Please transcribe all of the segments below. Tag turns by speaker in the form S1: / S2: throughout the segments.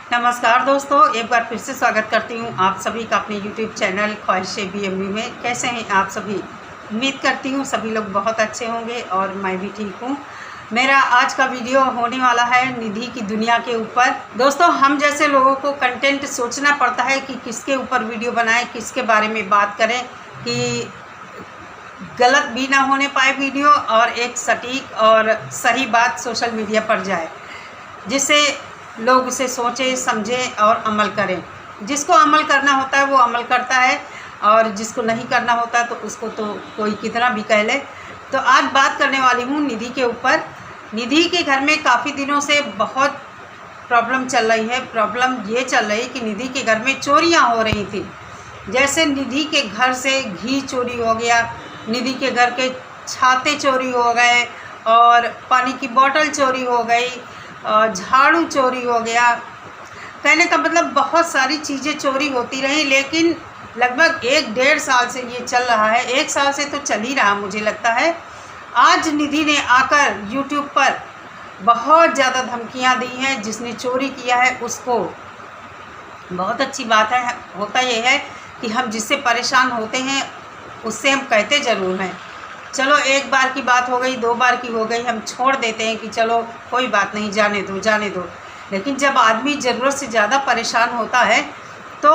S1: नमस्कार दोस्तों, एक बार फिर से स्वागत करती हूँ आप सभी का अपने YouTube चैनल ख्वाहिशें BMB में। कैसे हैं आप सभी? उम्मीद करती हूँ सभी लोग बहुत अच्छे होंगे और मैं भी ठीक हूँ। मेरा आज का वीडियो होने वाला है निधि की दुनिया के ऊपर। दोस्तों, हम जैसे लोगों को कंटेंट सोचना पड़ता है कि किसके ऊपर वीडियो बनाएं, किसके बारे में बात करें कि गलत भी ना होने पाए वीडियो और एक सटीक और सही बात सोशल मीडिया पर जाए, जिससे लोग उसे सोचें, समझें और अमल करें। जिसको अमल करना होता है वो अमल करता है और जिसको नहीं करना होता तो उसको तो कोई कितना भी कह ले। तो आज बात करने वाली हूँ निधि के ऊपर। निधि के घर में काफ़ी दिनों से बहुत प्रॉब्लम चल रही है। प्रॉब्लम ये चल रही कि निधि के घर में चोरियाँ हो रही थी। जैसे निधि के घर से घी चोरी हो गया, निधि के घर के छाते चोरी हो गए और पानी की बोतल चोरी हो गई, झाड़ू चोरी हो गया। कहने का मतलब बहुत सारी चीज़ें चोरी होती रही, लेकिन लगभग 1-1.5 साल से ये चल रहा है। 1 साल से तो चल ही रहा मुझे लगता है। आज निधि ने आकर YouTube पर बहुत ज़्यादा धमकियां दी हैं। जिसने चोरी किया है उसको, बहुत अच्छी बात है, होता ये है कि हम जिससे परेशान होते हैं उससे हम कहते ज़रूर हैं, चलो एक बार की बात हो गई, 2 बार की हो गई, हम छोड़ देते हैं कि चलो कोई बात नहीं, जाने दो जाने दो। लेकिन जब आदमी ज़रूरत से ज़्यादा परेशान होता है तो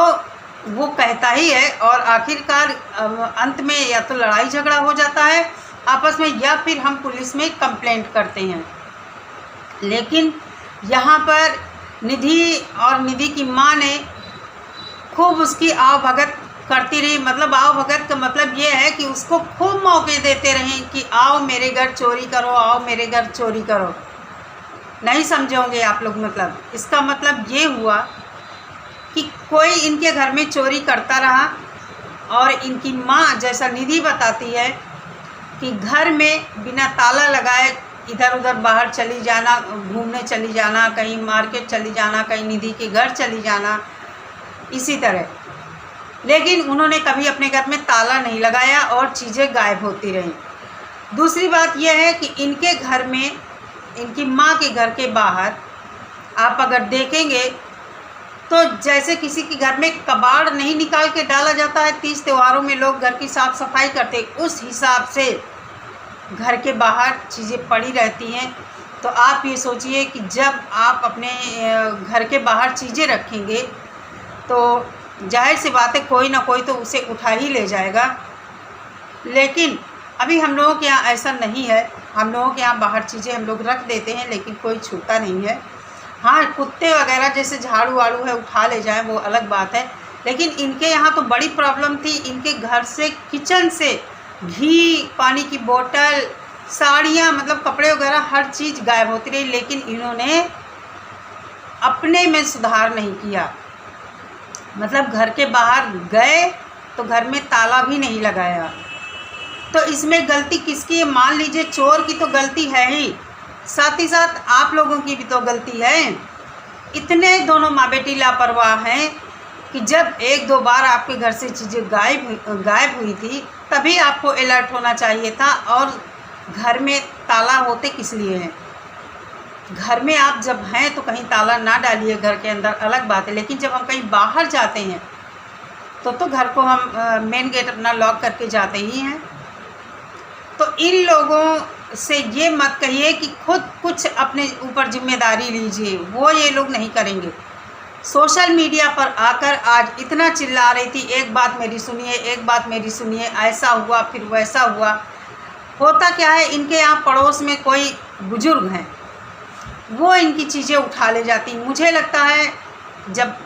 S1: वो कहता ही है और आखिरकार अंत में या तो लड़ाई झगड़ा हो जाता है आपस में, या फिर हम पुलिस में कंप्लेंट करते हैं। लेकिन यहाँ पर निधि और निधि की माँ ने खूब उसकी आवभगत करती रही। मतलब आवभगत का मतलब ये है कि उसको खूब मौके देते रहें कि आओ मेरे घर चोरी करो, आओ मेरे घर चोरी करो। नहीं समझोगे आप लोग? मतलब इसका मतलब ये हुआ कि कोई इनके घर में चोरी करता रहा और इनकी माँ, जैसा निधि बताती है, कि घर में बिना ताला लगाए इधर उधर बाहर चली जाना, घूमने चली जाना, कहीं मार्केट चली जाना, कहीं निधि के घर चली जाना, इसी तरह। लेकिन उन्होंने कभी अपने घर में ताला नहीं लगाया और चीज़ें गायब होती रहीं। दूसरी बात यह है कि इनके घर में, इनकी माँ के घर के बाहर आप अगर देखेंगे तो जैसे किसी के घर में कबाड़ नहीं निकाल के डाला जाता है, 30 त्योहारों में लोग घर की साफ़ सफाई करते, उस हिसाब से घर के बाहर चीज़ें पड़ी रहती हैं। तो आप ये सोचिए कि जब आप अपने घर के बाहर चीज़ें रखेंगे तो जाहिर सी बात है कोई ना कोई तो उसे उठा ही ले जाएगा। लेकिन अभी हम लोगों के यहाँ ऐसा नहीं है। हम लोगों के यहाँ बाहर चीज़ें हम लोग रख देते हैं लेकिन कोई छूता नहीं है। हाँ, कुत्ते वगैरह जैसे झाड़ू वाड़ू है उठा ले जाएं, वो अलग बात है। लेकिन इनके यहाँ तो बड़ी प्रॉब्लम थी। इनके घर से, किचन से घी, पानी की बोतल, साड़ियाँ, मतलब कपड़े वगैरह हर चीज़ गायब होती रही। लेकिन इन्होंने अपने में सुधार नहीं किया। मतलब घर के बाहर गए तो घर में ताला भी नहीं लगाया। तो इसमें गलती किसकी है? मान लीजिए चोर की तो गलती है ही, साथ ही साथ आप लोगों की भी तो गलती है। इतने दोनों माँ बेटी लापरवाह हैं कि जब 1-2 बार आपके घर से चीज़ें गायब हुई थी तभी आपको अलर्ट होना चाहिए था। और घर में ताला होते किस लिए हैं? घर में आप जब हैं तो कहीं ताला ना डालिए घर के अंदर, अलग बात है। लेकिन जब हम कहीं बाहर जाते हैं तो घर को हम मेन गेट अपना लॉक करके जाते ही हैं। तो इन लोगों से ये मत कहिए कि खुद कुछ अपने ऊपर जिम्मेदारी लीजिए, वो ये लोग नहीं करेंगे। सोशल मीडिया पर आकर आज इतना चिल्ला रही थी, एक बात मेरी सुनिए, एक बात मेरी सुनिए, ऐसा हुआ फिर वैसा हुआ। होता क्या है, इनके यहाँ पड़ोस में कोई बुजुर्ग हैं, वो इनकी चीज़ें उठा ले जाती। मुझे लगता है जब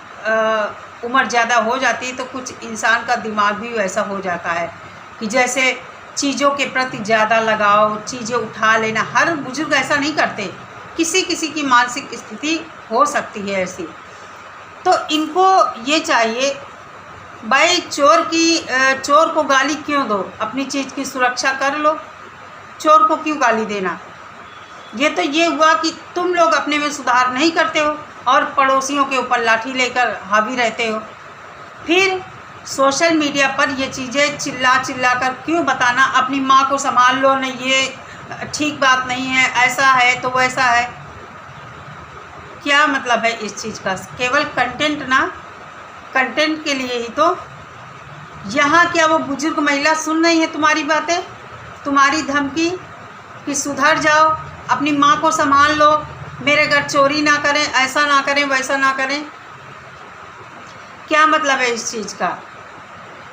S1: उम्र ज़्यादा हो जाती है तो कुछ इंसान का दिमाग भी वैसा हो जाता है कि जैसे चीज़ों के प्रति ज़्यादा लगाव, चीज़ें उठा लेना। हर बुजुर्ग ऐसा नहीं करते, किसी किसी की मानसिक स्थिति हो सकती है ऐसी। तो इनको ये चाहिए, भाई चोर को गाली क्यों दो? अपनी चीज़ की सुरक्षा कर लो, चोर को क्यों गाली देना? ये तो ये हुआ कि तुम लोग अपने में सुधार नहीं करते हो और पड़ोसियों के ऊपर लाठी लेकर हावी रहते हो। फिर सोशल मीडिया पर ये चीज़ें चिल्ला कर क्यों बताना? अपनी माँ को संभाल लो, नहीं ये ठीक बात नहीं है, ऐसा है तो वैसा है। क्या मतलब है इस चीज़ का? केवल कंटेंट ना, कंटेंट के लिए ही तो। यहाँ क्या वो बुजुर्ग महिला सुन रही है तुम्हारी बातें, तुम्हारी धमकी कि सुधर जाओ, अपनी माँ को संभाल लो, मेरे घर चोरी ना करें, ऐसा ना करें, वैसा ना करें? क्या मतलब है इस चीज़ का?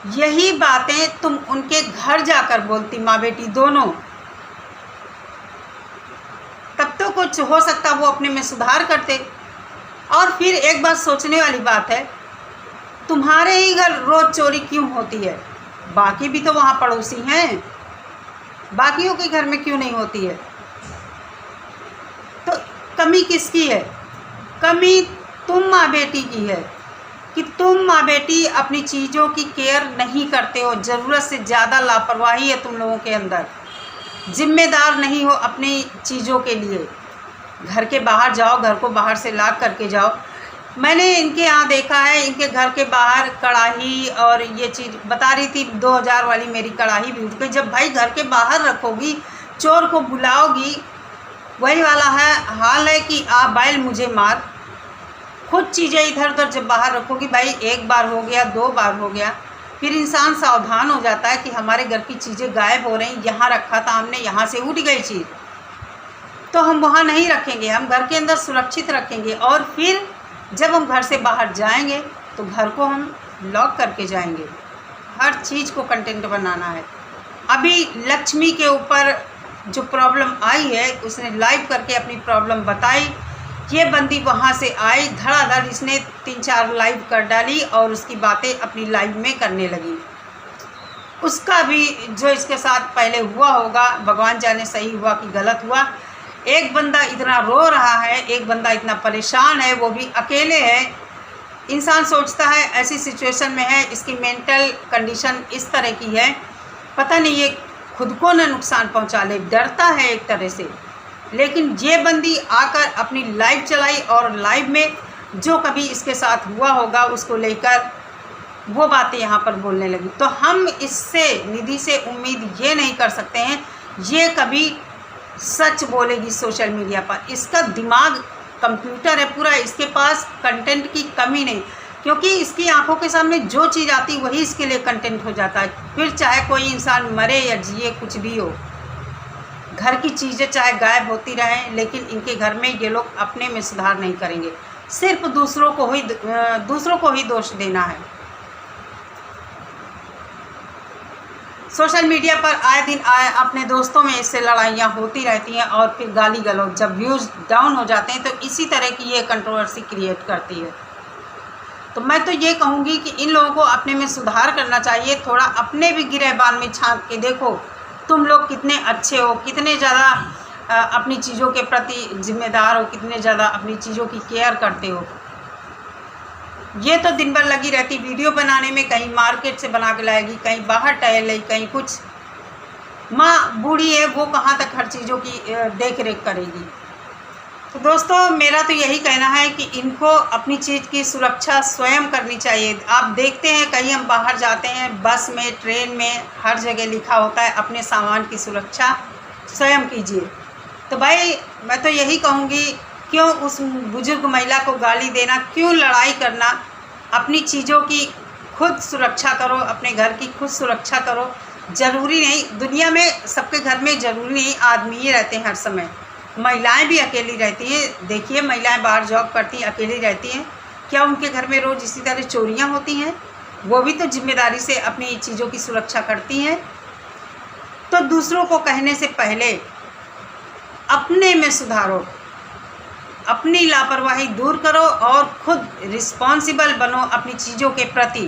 S1: यही बातें तुम उनके घर जाकर बोलती, माँ बेटी दोनों, तब तो कुछ हो सकता वो अपने में सुधार करते। और फिर एक बात सोचने वाली बात है, तुम्हारे ही घर रोज़ चोरी क्यों होती है? बाकी भी तो वहाँ पड़ोसी हैं, बाकियों के घर में क्यों नहीं होती है? तो कमी किसकी है? कमी तुम माँ बेटी की है कि तुम माँ बेटी अपनी चीज़ों की केयर नहीं करते हो। ज़रूरत से ज़्यादा लापरवाही है तुम लोगों के अंदर, जिम्मेदार नहीं हो अपनी चीज़ों के लिए। घर के बाहर जाओ, घर को बाहर से लाग करके जाओ। मैंने इनके यहाँ देखा है, इनके घर के बाहर कढ़ाई और ये चीज़ बता रही थी, 2000 वाली मेरी कढ़ाई भी उठ गई। जब भाई घर के बाहर रखोगी, चोर को बुलाओगी, वही वाला है हाल है कि आ बैल मुझे मार। खुद चीज़ें इधर उधर जब बाहर रखोगी, भाई एक बार हो गया, 2 बार हो गया, फिर इंसान सावधान हो जाता है कि हमारे घर की चीज़ें गायब हो रही, यहाँ रखा था हमने, यहाँ से उठ गई चीज़, तो हम वहाँ नहीं रखेंगे, हम घर के अंदर सुरक्षित रखेंगे। और फिर जब हम घर से बाहर जाएंगे तो घर को हम लॉक करके जाएंगे। हर चीज़ को कंटेंट बनाना है। अभी लक्ष्मी के ऊपर जो प्रॉब्लम आई है, उसने लाइव करके अपनी प्रॉब्लम बताई। ये बंदी वहाँ से आई, धड़ाधड़ इसने 3-4 लाइव कर डाली और उसकी बातें अपनी लाइव में करने लगी। उसका भी जो इसके साथ पहले हुआ होगा, भगवान जाने सही हुआ कि गलत हुआ। एक बंदा इतना रो रहा है, एक बंदा इतना परेशान है, वो भी अकेले है। इंसान सोचता है ऐसी सिचुएशन में है, इसकी मेंटल कंडीशन इस तरह की है, पता नहीं ये खुद को न नुकसान पहुंचा ले, डरता है एक तरह से। लेकिन ये बंदी आकर अपनी लाइव चलाई और लाइव में जो कभी इसके साथ हुआ होगा उसको लेकर वो बातें यहाँ पर बोलने लगी। तो हम इससे, निधि से उम्मीद ये नहीं कर सकते हैं ये कभी सच बोलेगी सोशल मीडिया पर। इसका दिमाग कंप्यूटर है पूरा, इसके पास कंटेंट की कमी नहीं, क्योंकि इसकी आंखों के सामने जो चीज़ आती वही इसके लिए कंटेंट हो जाता है। फिर चाहे कोई इंसान मरे या जिए, कुछ भी हो, घर की चीज़ें चाहे गायब होती रहें, लेकिन इनके घर में ये लोग अपने में सुधार नहीं करेंगे, सिर्फ दूसरों को ही दोष देना है। सोशल मीडिया पर आए दिन अपने दोस्तों में इससे लड़ाइयाँ होती रहती हैं और फिर गाली गलौज, जब व्यूज़ डाउन हो जाते हैं तो इसी तरह की ये कंट्रोवर्सी क्रिएट करती है। तो मैं तो ये कहूँगी कि इन लोगों को अपने में सुधार करना चाहिए। थोड़ा अपने भी गिरेबान में झांक के देखो तुम लोग कितने अच्छे हो, कितने ज़्यादा अपनी चीज़ों के प्रति जिम्मेदार हो, कितने ज़्यादा अपनी चीज़ों की केयर करते हो। ये तो दिन भर लगी रहती वीडियो बनाने में, कहीं मार्केट से बना के लाएगी, कहीं बाहर टहल रही, कहीं कुछ। माँ बूढ़ी है, वो कहाँ तक हर चीज़ों की देख रेख करेगी। तो दोस्तों मेरा तो यही कहना है कि इनको अपनी चीज़ की सुरक्षा स्वयं करनी चाहिए। आप देखते हैं कहीं हम बाहर जाते हैं, बस में, ट्रेन में, हर जगह लिखा होता है अपने सामान की सुरक्षा स्वयं कीजिए। तो भाई मैं तो यही कहूँगी, क्यों उस बुजुर्ग महिला को गाली देना, क्यों लड़ाई करना? अपनी चीज़ों की खुद सुरक्षा करो, अपने घर की खुद सुरक्षा करो। ज़रूरी नहीं, दुनिया में सबके घर में ज़रूरी नहीं आदमी ही रहते हैं हर समय, महिलाएं भी अकेली रहती हैं। देखिए महिलाएं बाहर जॉब करती हैं, अकेली रहती हैं, क्या उनके घर में रोज़ इसी तरह चोरियां होती हैं? वो भी तो जिम्मेदारी से अपनी चीज़ों की सुरक्षा करती हैं। तो दूसरों को कहने से पहले अपने में सुधारो, अपनी लापरवाही दूर करो और खुद रिस्पॉन्सिबल बनो अपनी चीज़ों के प्रति,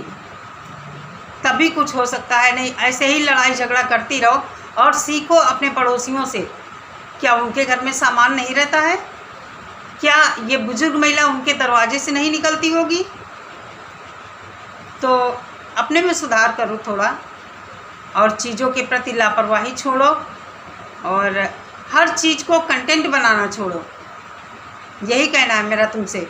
S1: तभी कुछ हो सकता है। नहीं ऐसे ही लड़ाई झगड़ा करती रहो। और सीखो अपने पड़ोसियों से, क्या उनके घर में सामान नहीं रहता है? क्या ये बुजुर्ग महिला उनके दरवाजे से नहीं निकलती होगी? तो अपने में सुधार करो थोड़ा और चीज़ों के प्रति लापरवाही छोड़ो और हर चीज़ को कंटेंट बनाना छोड़ो। यही कहना है मेरा तुमसे।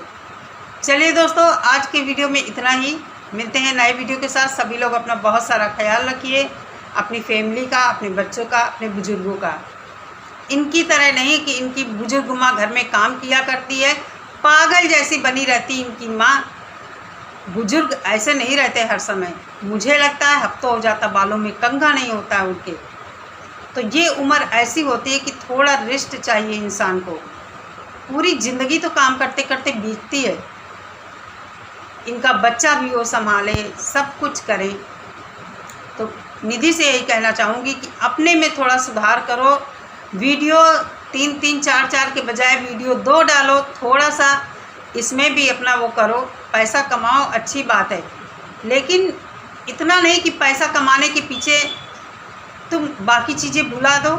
S1: चलिए दोस्तों, आज के वीडियो में इतना ही। मिलते हैं नए वीडियो के साथ। सभी लोग अपना बहुत सारा ख्याल रखिए, अपनी फैमिली का, अपने बच्चों का, अपने बुजुर्गों का। इनकी तरह नहीं कि इनकी बुजुर्ग माँ घर में काम किया करती है पागल जैसी बनी रहती इनकी माँ। बुजुर्ग ऐसे नहीं रहते हर समय, मुझे लगता है हफ्तों हो जाता बालों में कंघा नहीं होता है उनके। तो ये उम्र ऐसी होती है कि थोड़ा रेस्ट चाहिए इंसान को। पूरी ज़िंदगी तो काम करते करते बीतती है, इनका बच्चा भी वो संभाले, सब कुछ करे। तो निधि से यही कहना चाहूँगी कि अपने में थोड़ा सुधार करो। वीडियो 3-3 4-4 के बजाय वीडियो 2 डालो, थोड़ा सा इसमें भी अपना वो करो, पैसा कमाओ, अच्छी बात है, लेकिन इतना नहीं कि पैसा कमाने के पीछे तुम बाकी चीज़ें भुला दो।